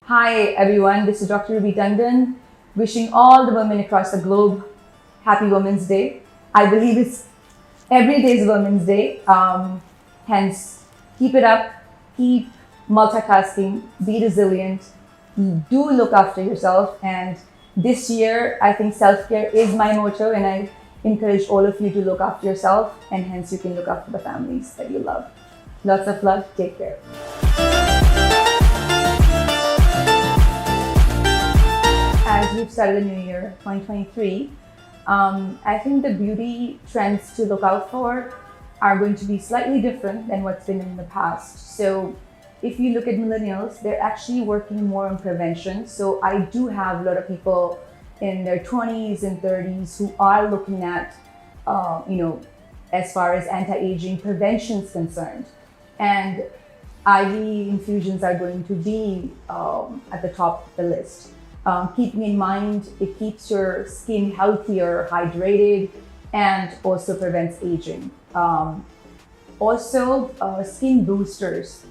Hi everyone, this is Dr. Ruby Tandon, wishing all the women across the globe Happy Women's Day. I believe it's every day is Women's Day. Hence, keep it up, keep multitasking, be resilient, do look after yourself. And this year, I think self-care is my motto, and I encourage all of you to look after yourself, and hence you can look after the families that you love. Lots of love. Take care. As we've started the new year, 2023, I think the beauty trends to look out for are going to be slightly different than what's been in the past. So if you look at millennials, they're actually working more on prevention. So I do have a lot of people in their 20s and 30s who are looking at, as far as anti-aging prevention is concerned. And IV infusions are going to be at the top of the list. Keeping in mind, it keeps your skin healthier, hydrated, and also prevents aging. Skin boosters.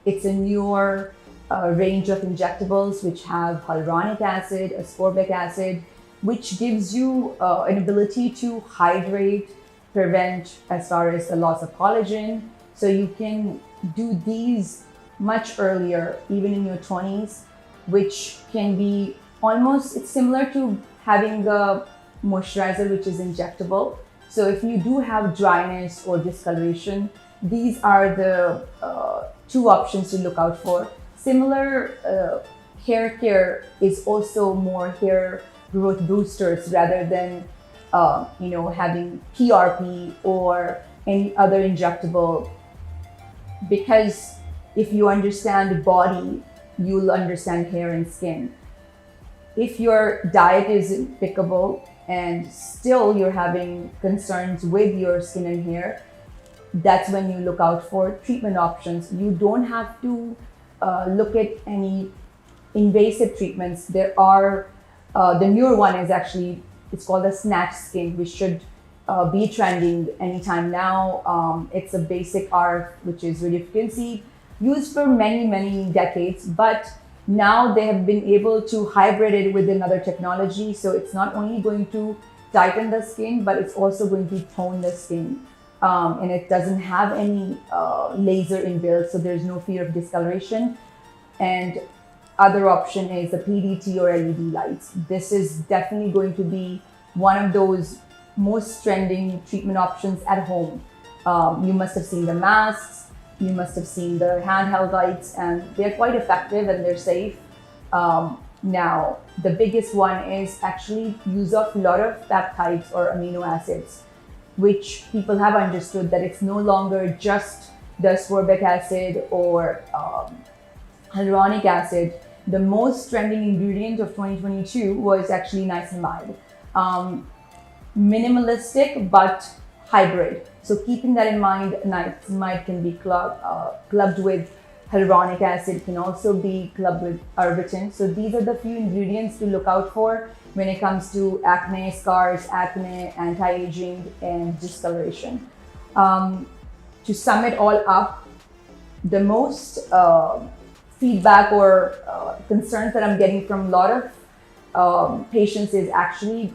It's a newer range of injectables which have hyaluronic acid, ascorbic acid, which gives you an ability to hydrate, prevent as far as the loss of collagen. So you can do these much earlier, even in your 20s, which can be it's similar to having a moisturizer which is injectable. So if you do have dryness or discoloration, these are the two options to look out for. Similar hair care is also more hair growth boosters rather than having PRP or any other injectable, because if you understand the body, you'll understand hair and skin. If your diet is impeccable and still you're having concerns with your skin and hair, that's when you look out for treatment options. You don't have to look at any invasive treatments. There are, the newer one is actually, it's called the snatched skin, which should be trending anytime now. It's a basic RF, which is radiofrequency, used for many, many decades, but now they have been able to hybrid it with another technology. So it's not only going to tighten the skin, but it's also going to tone the skin. And it doesn't have any laser inbuilt, so there's no fear of discoloration. And other option is the PDT or LED lights. This is definitely going to be one of those most trending treatment options at home. You must have seen the masks, you must have seen the handheld lights, and they're quite effective and they're safe. Now, the biggest one is actually use of a lot of peptides or amino acids, which people have understood that it's no longer just the ascorbic acid or hyaluronic acid. The most trending ingredient of 2022 was actually niacinamide. Minimalistic but hybrid. So keeping that in mind, niacinamide can be clubbed with hyaluronic acid, can also be clubbed with arbutin. So these are the few ingredients to look out for when it comes to acne, scars, acne, anti-aging, and discoloration. To sum it all up, the most feedback or concerns that I'm getting from a lot of patients is actually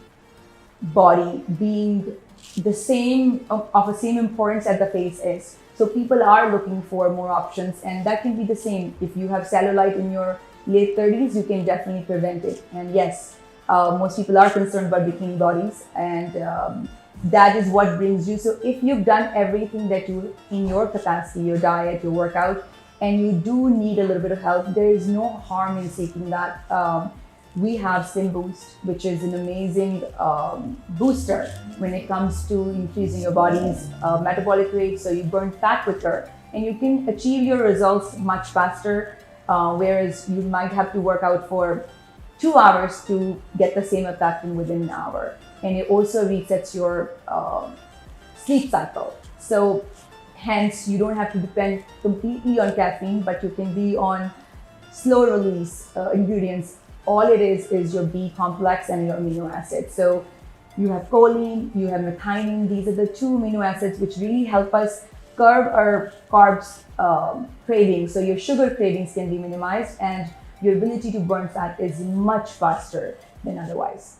body being the same of the same importance as the face is. So people are looking for more options, and that can be the same. If you have cellulite in your late 30s, you can definitely prevent it. And yes, most people are concerned about bikini bodies, and that is what brings you. So if you've done everything that you in your capacity, your diet, your workout, and you do need a little bit of help, there is no harm in seeking that. We have Skin Boost, which is an amazing booster when it comes to increasing your body's metabolic rate, so you burn fat quicker and you can achieve your results much faster, whereas you might have to work out for 2 hours to get the same effect in within an hour. And it also resets your sleep cycle. So hence, you don't have to depend completely on caffeine, but you can be on slow release ingredients. All it is your B complex and your amino acids. So you have choline, you have methionine. These are the two amino acids which really help us curb our carbs cravings. So your sugar cravings can be minimized, and your ability to burn fat is much faster than otherwise.